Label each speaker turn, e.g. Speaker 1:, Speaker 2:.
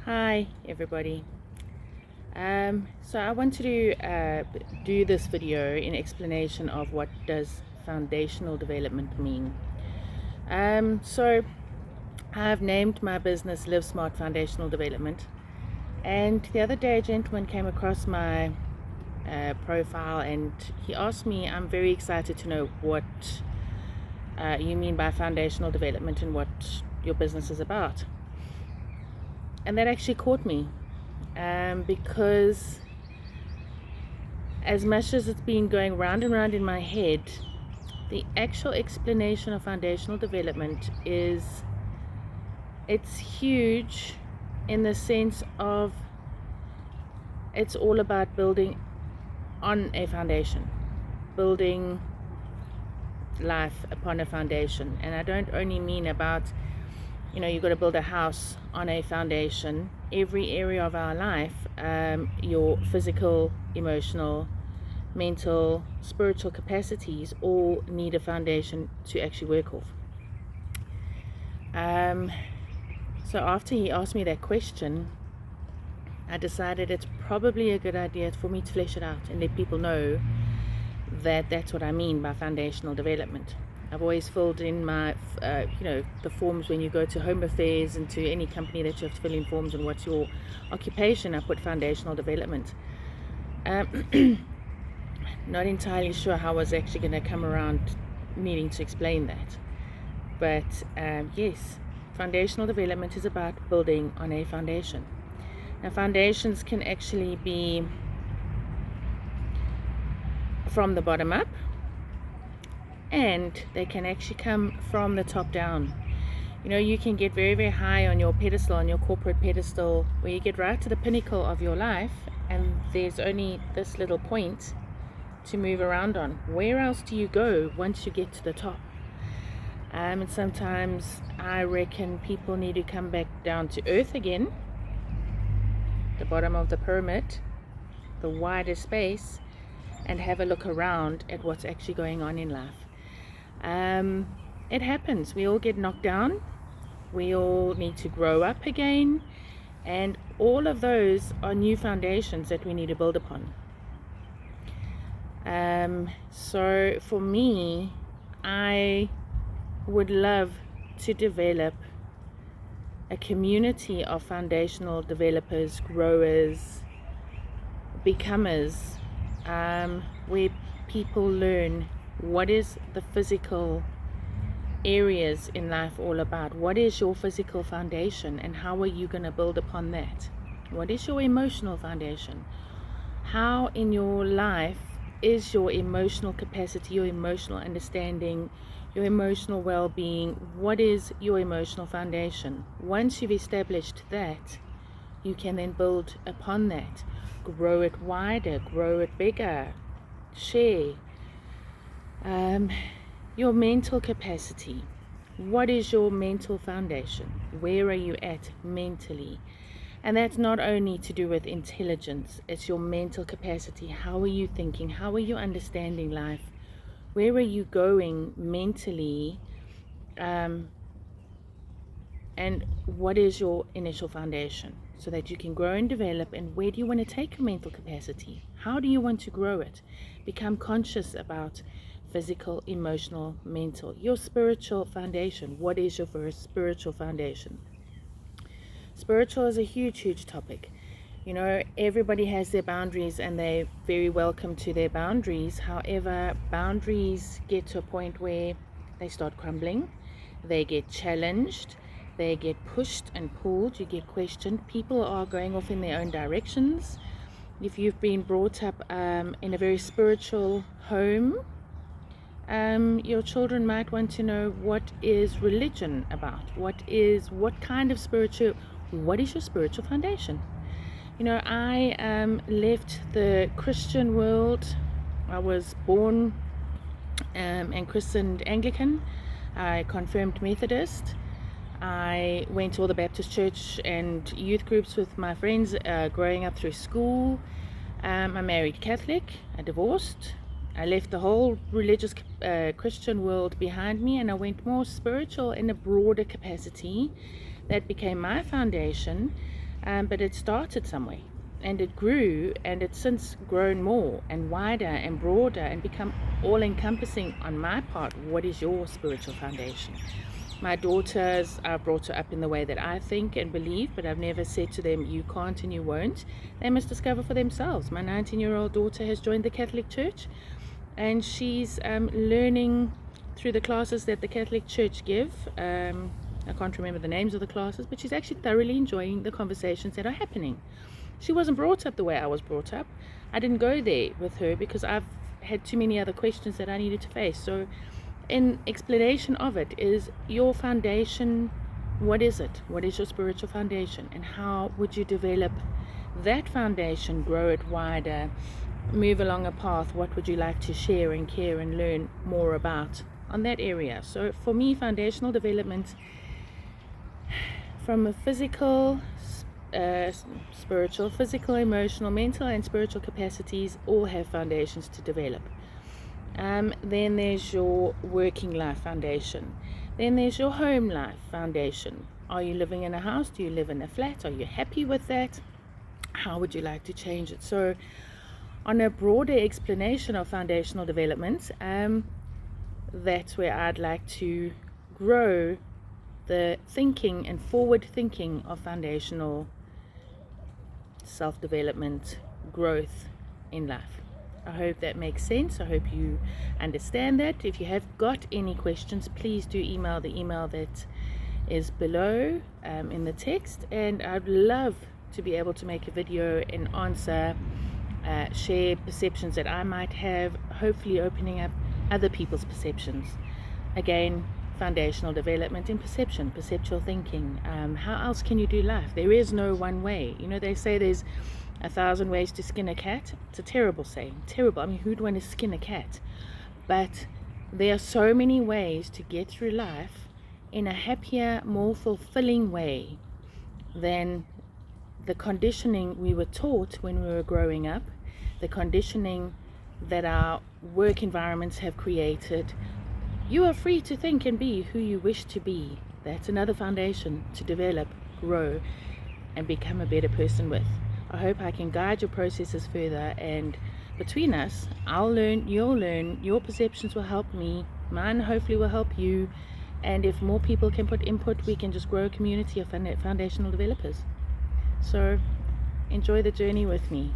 Speaker 1: Hi everybody. So I wanted to do this video in explanation of what does foundational development mean. So I've named my business Live Smart Foundational Development, and the other day a gentleman came across my profile and he asked me, I'm very excited to know what you mean by foundational development and what your business is about. And that actually caught me, because as much as it's been going round and round in my head, the actual explanation of foundational development is, it's huge in the sense of it's all about building on a foundation, building life upon a foundation. And I don't only mean about, you've got to build a house on a foundation. Every area of our life, your physical, emotional, mental, spiritual capacities all need a foundation to actually work off. So after he asked me that question, I decided it's probably a good idea for me to flesh it out and let people know that that's what I mean by foundational development. I've always filled in my, the forms when you go to Home Affairs and to any company that you have to fill in forms and what's your occupation. I put foundational development. Not entirely sure how I was actually going to come around needing to explain that. But yes, foundational development is about building on a foundation. Now, foundations can actually be from the bottom up, and they can actually come from the top down. You can get very, very high on your pedestal, on your corporate pedestal, where you get right to the pinnacle of your life, and there's only this little point to move around on. Where else do you go once you get to the top? And sometimes I reckon people need to come back down to earth again, the bottom of the pyramid, the wider space, and have a look around at what's actually going on in life. It happens. We all get knocked down. We all need to grow up again, and all of those are new foundations that we need to build upon. So for me, I would love to develop a community of foundational developers, growers, becomers, where people learn what is the physical areas in life all about. What is your physical foundation, and how are you going to build upon that? What is your emotional foundation? How in your life is your emotional capacity, your emotional understanding, your emotional well-being? What is your emotional foundation? Once you've established that, you can then build upon that, grow it wider, grow it bigger, share. Your mental capacity. What is your mental foundation? Where are you at mentally? And that's not only to do with intelligence, it's your mental capacity. How are you thinking? How are you understanding life? Where are you going mentally? And what is your initial foundation, so that you can grow and develop? And where do you want to take your mental capacity? How do you want to grow it? Become conscious about physical, emotional, mental. Your spiritual foundation. What is your first spiritual foundation? Spiritual is a huge topic. Everybody has their boundaries, and they're very welcome to their boundaries. However, boundaries get to a point where they start crumbling, they get challenged, they get pushed and pulled, you get questioned. People are going off in their own directions. If you've been brought up in a very spiritual home, your children might want to know, what is religion about? What is your spiritual foundation? I left the Christian world. I was born and christened Anglican. I confirmed Methodist. I went to all the Baptist church and youth groups with my friends growing up through school. I married Catholic. I divorced. I left the whole religious Christian world behind me, and I went more spiritual in a broader capacity. That became my foundation. but it started somewhere, and it grew, and it's since grown more and wider and broader and become all-encompassing. On my part, what is your spiritual foundation? My daughters, I've brought her up in the way that I think and believe, but I've never said to them, you can't and you won't. They must discover for themselves. My 19-year-old daughter has joined the Catholic Church, and she's learning through the classes that the Catholic Church give. I can't remember the names of the classes, but she's actually thoroughly enjoying the conversations that are happening. She wasn't brought up the way I was brought up. I didn't go there with her because I've had too many other questions that I needed to face. So in explanation of it is your foundation. What is it? What is your spiritual foundation? And how would you develop that foundation, grow it wider, move along a path? What would you like to share and care and learn more about on that area? So for me, foundational development from a physical, spiritual, physical, emotional, mental and spiritual capacities all have foundations to develop. Then there's your working life foundation. Then there's your home life foundation. Are you living in a house? Do you live in a flat? Are you happy with that? How would you like to change it? So on a broader explanation of foundational development, that's where I'd like to grow the thinking and forward thinking of foundational self-development growth in life. I hope that makes sense. I hope you understand that. If you have got any questions, please do email the email that is below in the text, and I'd love to be able to make a video and answer, share perceptions that I might have, hopefully opening up other people's perceptions. Again, foundational development in perception, perceptual thinking. How else can you do life? There is no one way. You know, they say there's 1,000 ways to skin a cat. It's a terrible saying. Terrible. I mean, who'd want to skin a cat? But there are so many ways to get through life in a happier, more fulfilling way than the conditioning we were taught when we were growing up, the conditioning that our work environments have created. You are free to think and be who you wish to be. That's another foundation to develop, grow, and become a better person with. I hope I can guide your processes further, and between us, I'll learn, you'll learn, your perceptions will help me, mine hopefully will help you, and if more people can put input, we can just grow a community of foundational developers. So enjoy the journey with me.